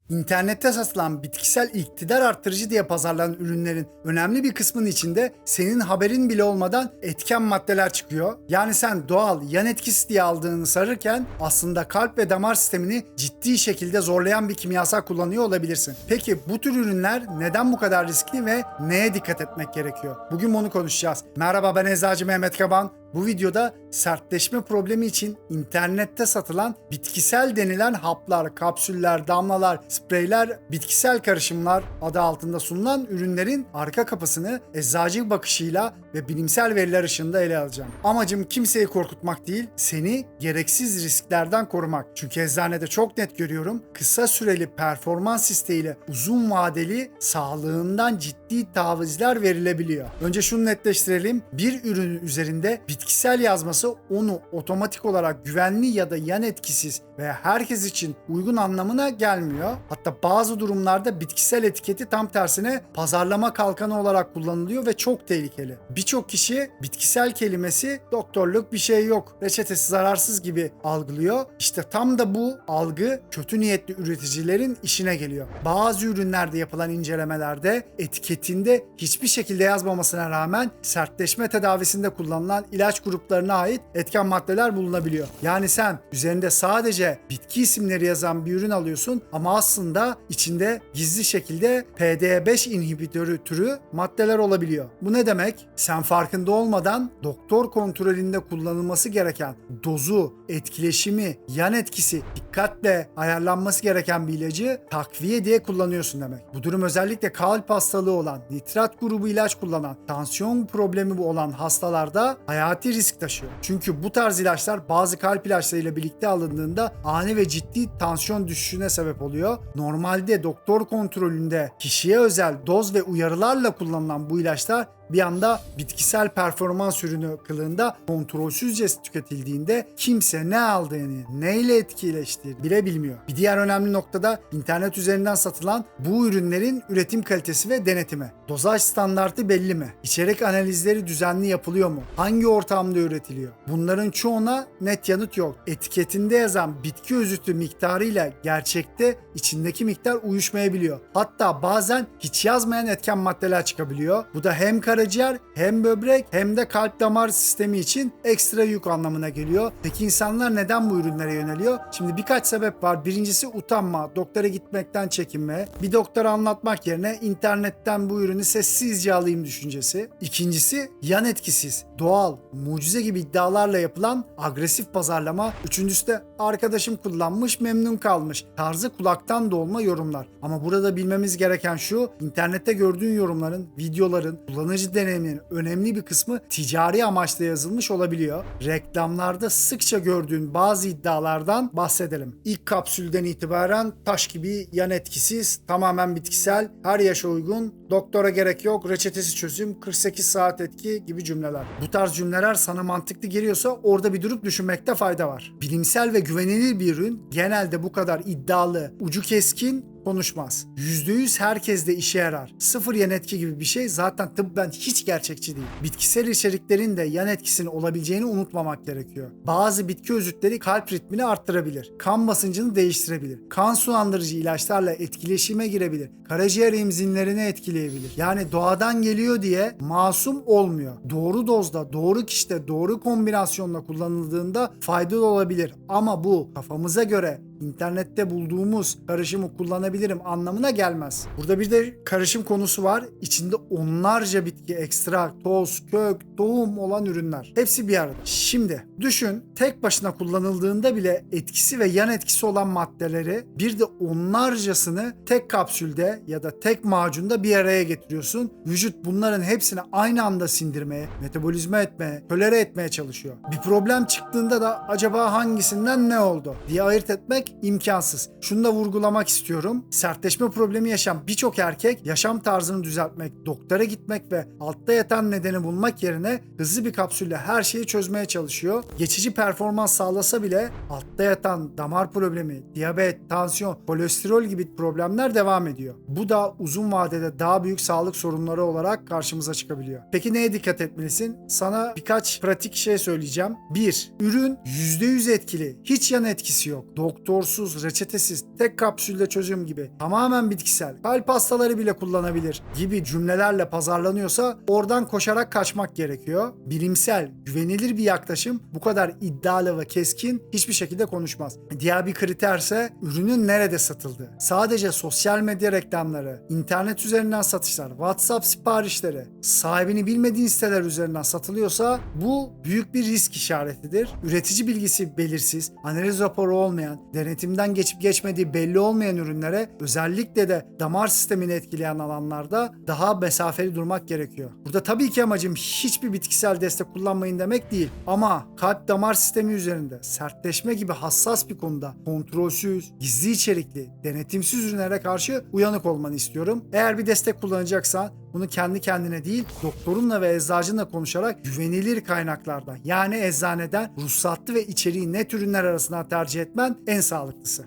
İnternette satılan bitkisel iktidar arttırıcı diye pazarlanan ürünlerin önemli bir kısmının içinde senin haberin bile olmadan etken maddeler çıkıyor. Yani sen doğal yan etkisi diye aldığını sarırken aslında kalp ve damar sistemini ciddi şekilde zorlayan bir kimyasal kullanıyor olabilirsin. Peki bu tür ürünler neden bu kadar riskli ve neye dikkat etmek gerekiyor? Bugün bunu konuşacağız. Merhaba, ben Eczacı Mehmet Kaban. Bu videoda sertleşme problemi için internette satılan bitkisel denilen haplar, kapsüller, damlalar, spreyler, bitkisel karışımlar adı altında sunulan ürünlerin arka kapısını eczacı bakışıyla ve bilimsel veriler ışığında ele alacağım. Amacım kimseyi korkutmak değil, seni gereksiz risklerden korumak. Çünkü eczanede çok net görüyorum, kısa süreli performans isteğiyle uzun vadeli sağlığından ciddi tavizler verilebiliyor. Önce şunu netleştirelim, bir ürünün üzerinde bitkisel yazması onu otomatik olarak güvenli ya da yan etkisiz veya herkes için uygun anlamına gelmiyor. Hatta bazı durumlarda bitkisel etiketi tam tersine pazarlama kalkanı olarak kullanılıyor ve çok tehlikeli. Birçok kişi bitkisel kelimesi doktorluk bir şey yok, reçetesi zararsız gibi algılıyor. İşte tam da bu algı kötü niyetli üreticilerin işine geliyor. Bazı ürünlerde yapılan incelemelerde etiketinde hiçbir şekilde yazmamasına rağmen sertleşme tedavisinde kullanılan ilaç gruplarına ait etken maddeler bulunabiliyor. Yani sen üzerinde sadece bitki isimleri yazan bir ürün alıyorsun ama aslında içinde gizli şekilde PD5 inhibitörü türü maddeler olabiliyor. Bu ne demek? Sen farkında olmadan doktor kontrolünde kullanılması gereken dozu, etkileşimi, yan etkisi dikkatle ayarlanması gereken bir ilacı takviye diye kullanıyorsun demek. Bu durum özellikle kalp hastalığı olan, nitrat grubu ilaç kullanan, tansiyon problemi olan hastalarda hayati risk taşıyor. Çünkü bu tarz ilaçlar bazı kalp ilaçlarıyla birlikte alındığında ani ve ciddi tansiyon düşüşüne sebep oluyor. Normalde doktor kontrolünde kişiye özel doz ve uyarılarla kullanılan bu ilaçlar bir anda bitkisel performans ürünü kılığında kontrolsüzce tüketildiğinde kimse ne aldığını, neyle etkileştiğini bile bilmiyor. Bir diğer önemli noktada internet üzerinden satılan bu ürünlerin üretim kalitesi ve denetimi. Dozaj standartı belli mi? İçerik analizleri düzenli yapılıyor mu? Hangi ortamda üretiliyor? Bunların çoğuna net yanıt yok. Etiketinde yazan bitki özütü miktarıyla gerçekte içindeki miktar uyuşmayabiliyor. Hatta bazen hiç yazmayan etken maddeler çıkabiliyor. Bu da hem karaciğer, hem böbrek, hem de kalp damar sistemi için ekstra yük anlamına geliyor. Peki insanlar neden bu ürünlere yöneliyor? Şimdi birkaç sebep var. Birincisi utanma, doktora gitmekten çekinme, bir doktora anlatmak yerine internetten bu ürünü sessizce alayım düşüncesi. İkincisi yan etkisiz, doğal, mucize gibi iddialarla yapılan agresif pazarlama. Üçüncüsü de arkadaşım kullanmış, memnun kalmış tarzı kulaktan dolma yorumlar. Ama burada bilmemiz gereken şu, internette gördüğün yorumların, videoların, kullanıcı deneyiminin önemli bir kısmı ticari amaçla yazılmış olabiliyor. Reklamlarda sıkça gördüğün bazı iddialardan bahsedelim. İlk kapsülden itibaren taş gibi yan etkisiz, tamamen bitkisel, her yaşa uygun, doktora gerek yok, reçetesi çözüm, 48 saat etki gibi cümleler. Bu tarz cümleler sana mantıklı geliyorsa orada bir durup düşünmekte fayda var. Bilimsel ve güvenilir bir ürün genelde bu kadar iddialı, ucu keskin konuşmaz. %100 herkes de işe yarar. Sıfır yan etki gibi bir şey zaten tıbben hiç gerçekçi değil. Bitkisel içeriklerin de yan etkisinin olabileceğini unutmamak gerekiyor. Bazı bitki özütleri kalp ritmini arttırabilir. Kan basıncını değiştirebilir. Kan sulandırıcı ilaçlarla etkileşime girebilir. Karaciğer enzimlerini etkileyebilir. Yani doğadan geliyor diye masum olmuyor. Doğru dozda, doğru kişide, doğru kombinasyonla kullanıldığında faydalı olabilir. Ama bu kafamıza göre internette bulduğumuz karışımı kullanabilirim anlamına gelmez. Burada bir de karışım konusu var. İçinde onlarca bitki, ekstrak, toz, kök, tohum olan ürünler. Hepsi bir arada. Şimdi düşün, tek başına kullanıldığında bile etkisi ve yan etkisi olan maddeleri bir de onlarcasını tek kapsülde ya da tek macunda bir araya getiriyorsun. Vücut bunların hepsini aynı anda sindirmeye, metabolizma etmeye, tolere etmeye çalışıyor. Bir problem çıktığında da acaba hangisinden ne oldu diye ayırt etmek imkansız. Şunu da vurgulamak istiyorum. Sertleşme problemi yaşayan birçok erkek yaşam tarzını düzeltmek, doktora gitmek ve altta yatan nedeni bulmak yerine hızlı bir kapsülle her şeyi çözmeye çalışıyor. Geçici performans sağlasa bile altta yatan damar problemi, diyabet, tansiyon, kolesterol gibi problemler devam ediyor. Bu da uzun vadede daha büyük sağlık sorunları olarak karşımıza çıkabiliyor. Peki neye dikkat etmelisin? Sana birkaç pratik şey söyleyeceğim. 1. Ürün %100 etkili. Hiç yan etkisi yok. Doktor doktorsuz, reçetesiz, tek kapsülle çözüm gibi, tamamen bitkisel, kalp hastaları bile kullanabilir gibi cümlelerle pazarlanıyorsa oradan koşarak kaçmak gerekiyor. Bilimsel, güvenilir bir yaklaşım bu kadar iddialı ve keskin hiçbir şekilde konuşmaz. Diğer bir kriterse ürünün nerede satıldığı. Sadece sosyal medya reklamları, internet üzerinden satışlar, WhatsApp siparişleri, sahibini bilmediğin siteler üzerinden satılıyorsa bu büyük bir risk işaretidir. Üretici bilgisi belirsiz, analiz raporu olmayan, denetimden geçip geçmediği belli olmayan ürünlere, özellikle de damar sistemini etkileyen alanlarda daha mesafeli durmak gerekiyor. Burada tabii ki amacım hiçbir bitkisel destek kullanmayın demek değil. Ama kalp damar sistemi üzerinde sertleşme gibi hassas bir konuda kontrolsüz, gizli içerikli, denetimsiz ürünlere karşı uyanık olmanı istiyorum. Eğer bir destek kullanacaksan bunu kendi kendine değil, doktorunla ve eczacınla konuşarak güvenilir kaynaklardan, yani eczaneden ruhsatlı ve içeriği net ürünler arasından tercih etmen en sağlıklısı.